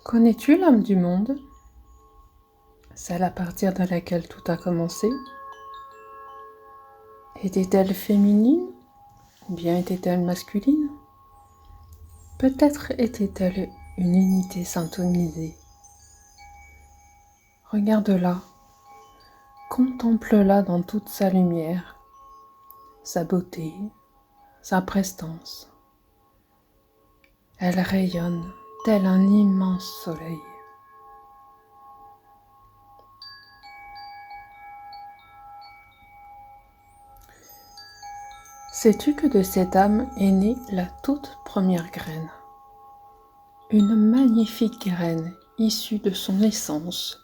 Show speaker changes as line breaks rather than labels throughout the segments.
Connais-tu l'âme du monde? Celle à partir de laquelle tout a commencé? Était-elle féminine ou bien était-elle masculine? Peut-être était-elle une unité syntonisée. Regarde-la, contemple-la dans toute sa lumière, sa beauté, sa prestance. Elle rayonne tel un immense soleil. Sais-tu que de cette âme est née la toute première graine? Une magnifique graine issue de son essence,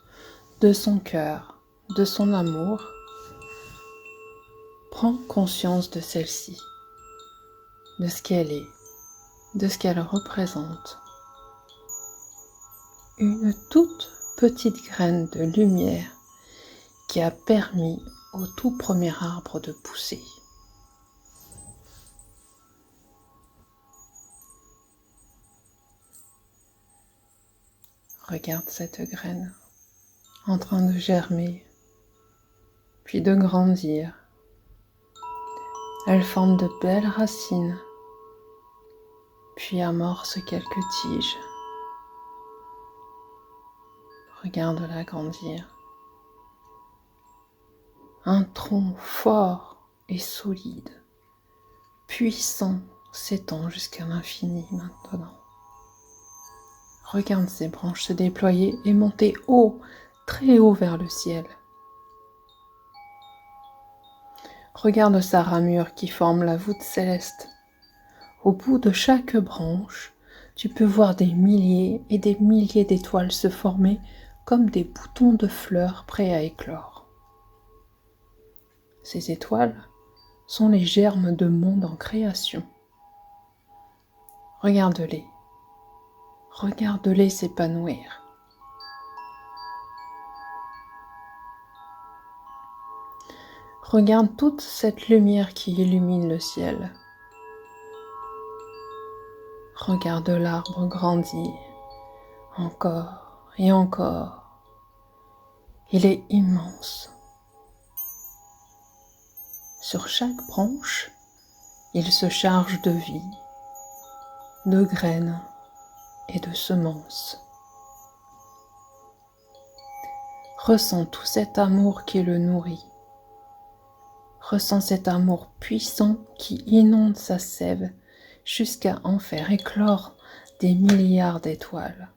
de son cœur, de son amour. Prends conscience de celle-ci, de ce qu'elle est, de ce qu'elle représente. Une toute petite graine de lumière qui a permis au tout premier arbre de pousser. Regarde cette graine en train de germer, puis de grandir. Elle forme de belles racines, puis amorce quelques tiges. Regarde-la grandir. Un tronc fort et solide, puissant, s'étend jusqu'à l'infini maintenant. Regarde ses branches se déployer et monter haut, très haut vers le ciel. Regarde sa ramure qui forme la voûte céleste. Au bout de chaque branche, tu peux voir des milliers et des milliers d'étoiles se former comme des boutons de fleurs prêts à éclore. Ces étoiles sont les germes de mondes en création. Regarde-les. Regarde-les s'épanouir. Regarde toute cette lumière qui illumine le ciel. Regarde l'arbre grandir, encore et encore. Il est immense. Sur chaque branche, il se charge de vie, de graines et de semences. Ressens tout cet amour qui le nourrit. Ressens cet amour puissant qui inonde sa sève jusqu'à en faire éclore des milliards d'étoiles.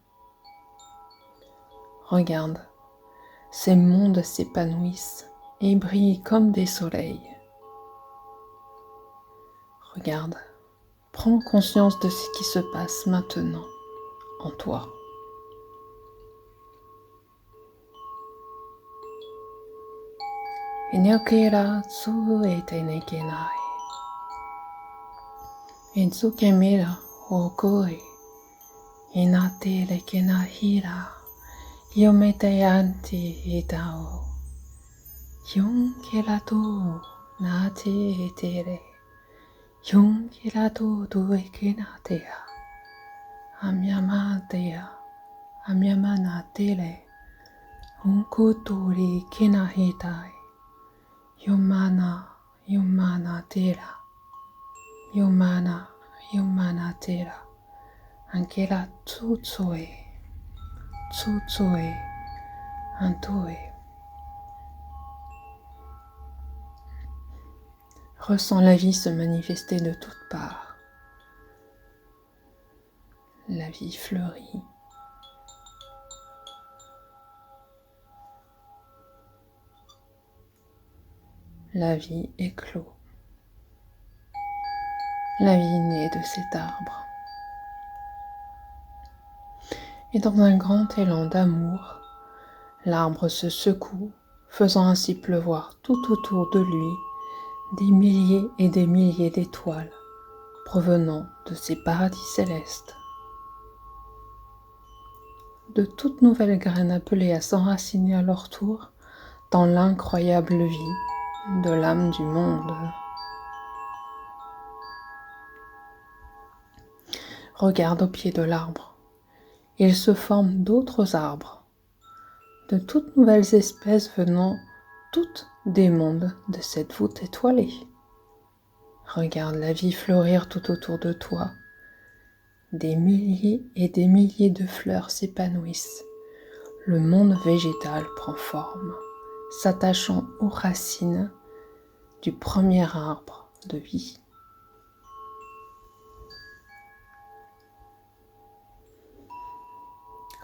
Regarde, ces mondes s'épanouissent et brillent comme des soleils. Regarde, prends conscience de ce qui se passe maintenant en toi. Inokera tsuete nekenai. Intsukemira okoi. Inate lekenahira. Yometeyanti itao. Yonkelato nate etere. Yonkelato duekenatea. Amyamatea. Amyamanatele. Unkutori kenahitai. Yomana tera. Yomana tera. Ankela tsutsue. Tsutsue. Antue. Ressens la vie se manifester de toutes parts. La vie fleurit. La vie éclot. La vie naît de cet arbre. Et dans un grand élan d'amour, l'arbre se secoue, faisant ainsi pleuvoir tout autour de lui des milliers et des milliers d'étoiles provenant de ces paradis célestes. De toutes nouvelles graines appelées à s'enraciner à leur tour dans l'incroyable vie de l'âme du monde. Regarde au pied de l'arbre. il se forme d'autres arbres, de toutes nouvelles espèces venant toutes des mondes de cette voûte étoilée. Regarde la vie fleurir tout autour de toi. Des milliers et des milliers de fleurs s'épanouissent. Le monde végétal prend forme, s'attachant aux racines du premier arbre de vie.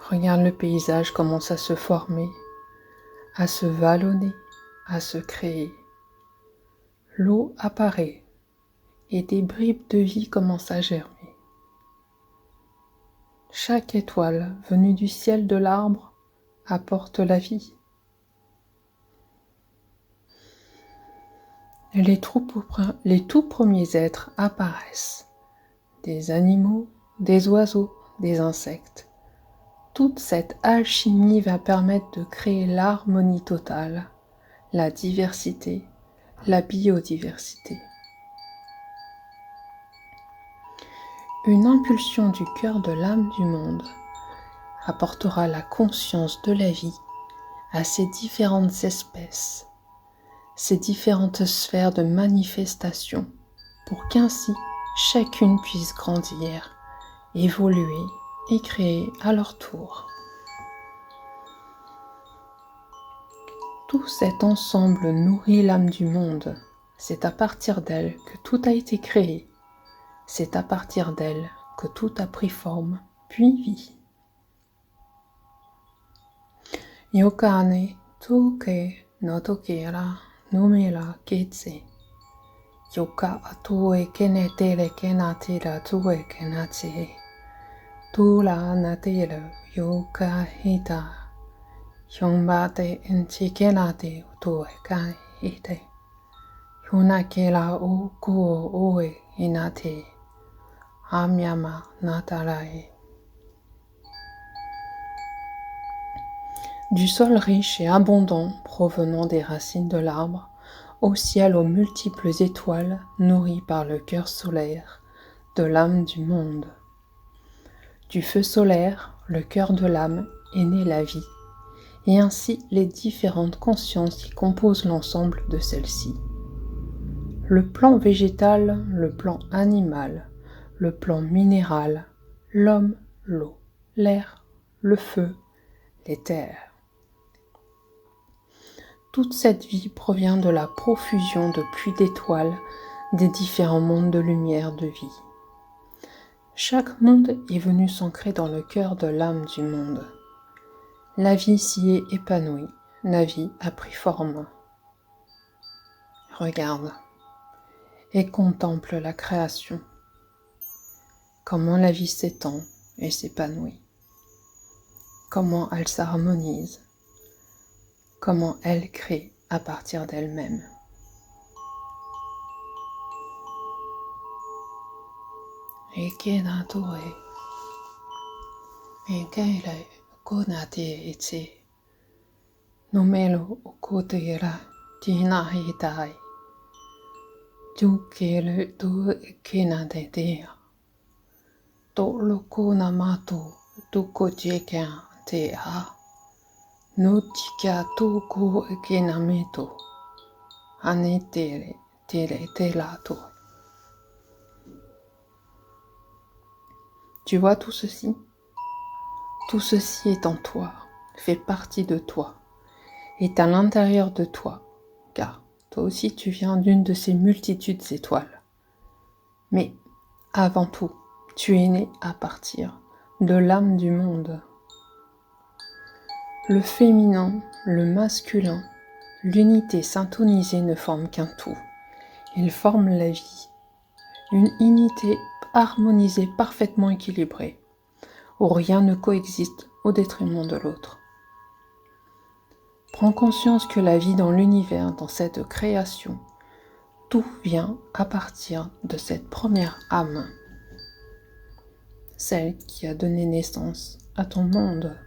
Regarde le paysage commence à se former, à se vallonner, à se créer. L'eau apparaît et des bribes de vie commencent à germer. Chaque étoile venue du ciel de l'arbre apporte la vie. Les tout premiers êtres apparaissent, des animaux, des oiseaux, des insectes. Toute cette alchimie va permettre de créer l'harmonie totale, la diversité, la biodiversité. Une impulsion du cœur de l'âme du monde apportera la conscience de la vie à ces différentes espèces, ces différentes sphères de manifestation, pour qu'ainsi chacune puisse grandir, évoluer et créer à leur tour. Tout cet ensemble nourrit l'âme du monde. C'est à partir d'elle que tout a été créé. C'est à partir d'elle que tout a pris forme, puis vie. Yokane toke no tokera numela ketse. Yoka atoe kene tele kena tela tue kena tse. Tula na tele yoka hita. Yombate enchikenate tue kai hite. Yunakela o kuo oe inate. Amyama natarae. Du sol riche et abondant provenant des racines de l'arbre, au ciel aux multiples étoiles nourries par le cœur solaire de l'âme du monde. Du feu solaire, le cœur de l'âme, est née la vie, et ainsi les différentes consciences qui composent l'ensemble de celle-ci. Le plan végétal, le plan animal, le plan minéral, l'homme, l'eau, l'air, le feu, les terres. Toute cette vie provient de la profusion de pluies d'étoiles des différents mondes de lumière de vie. Chaque monde est venu s'ancrer dans le cœur de l'âme du monde. La vie s'y est épanouie, la vie a pris forme. Regarde et contemple la création, comment la vie s'étend et s'épanouit, comment elle s'harmonise, comment elle crée à partir d'elle-même. Ekena toe, ekele konate etse, nomelo okotera tina hitai, tukele tu ekena de dea, tolo kona mato tuko jeka te ha, notika tuko ekena meto, anetere tere telato. Tu vois tout ceci? Tout ceci est en toi, fait partie de toi, est à l'intérieur de toi, car toi aussi tu viens d'une de ces multitudes d'étoiles. Mais avant tout, tu es né à partir de l'âme du monde. Le féminin, le masculin, l'unité syntonisée ne forment qu'un tout. Ils forment la vie, une unité harmonisée, parfaitement équilibrée, où rien ne coexiste au détriment de l'autre. Prends conscience que la vie dans l'univers, dans cette création, tout vient à partir de cette première âme, celle qui a donné naissance à ton monde.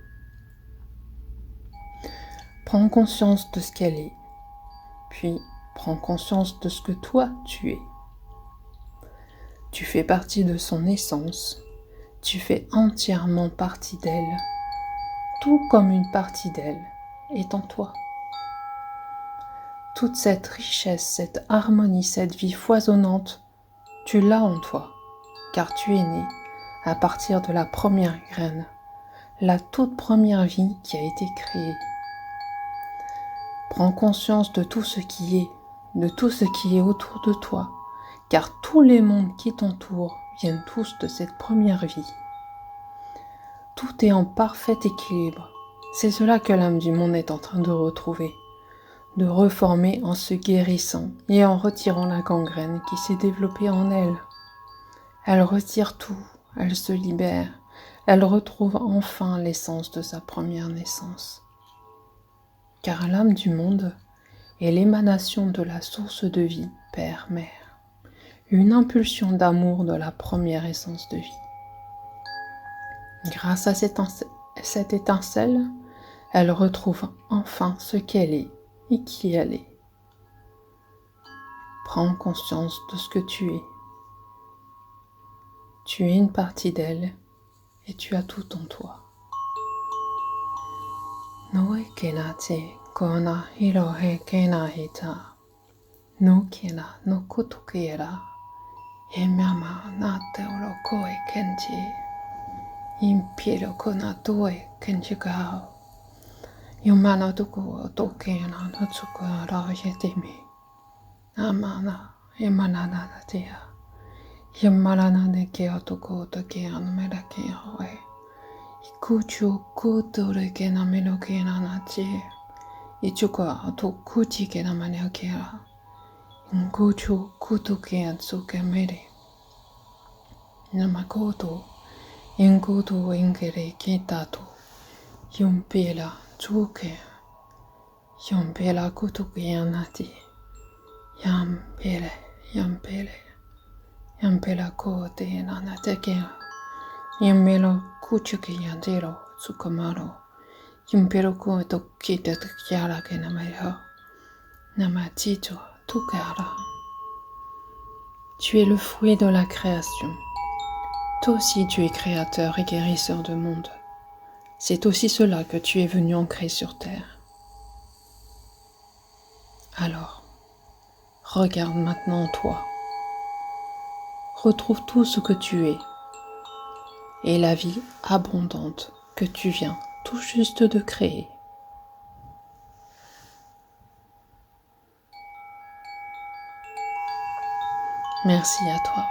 Prends conscience de ce qu'elle est, puis prends conscience de ce que toi tu es. Tu fais partie de son essence, Tu fais entièrement partie d'elle, tout comme une partie d'elle est en toi. Toute cette richesse, cette harmonie, cette vie foisonnante, tu l'as en toi, car tu es né à partir de la première graine, la toute première vie qui a été créée. Prends conscience de tout ce qui est, de tout ce qui est autour de toi, car tous les mondes qui t'entourent viennent tous de cette première vie. Tout est en parfait équilibre. C'est cela que l'âme du monde est en train de retrouver, de reformer en se guérissant et en retirant la gangrène qui s'est développée en elle. Elle retire tout, elle se libère, elle retrouve enfin l'essence de sa première naissance. Car l'âme du monde est l'émanation de la source de vie, Père-Mère, une impulsion d'amour de la première essence de vie. Grâce à cette étincelle, elle retrouve enfin ce qu'elle est et qui elle est. Prends conscience de ce que tu es. Tu es une partie d'elle et tu as tout en toi. Noe kena te kona hirohe kena hita. No kena no kutukera. E mama na te oro koe kenji. Impiro kona toe kenji gao. Yumana tuku o tokena no tsuku ara yetimi. Amana emanana na tia. Yamarana ne ke otoko to ke anumera ke hoe. Ikuchu kutore ke na meno ke na nachi. Ichuka to kuchi ke na mane ke ra. Inkuchu kutu ke atsu ke mere. Namakoto inkutu ingere ke tato. Yumpela tsuke. Yumpela kutu ke anati. Yampele, yampele. Yampela kote nanateke. Yampelo kuchuki yandero tsukamaro. Yampelo ko to kita kyara ke namayo. Namaticho tukara. Tu es le fruit de la création. Toi aussi tu es créateur et guérisseur de monde. C'est aussi cela que tu es venu ancrer sur terre. Alors, regarde maintenant en toi. Retrouve tout ce que tu es et la vie abondante que tu viens tout juste de créer. Merci à toi.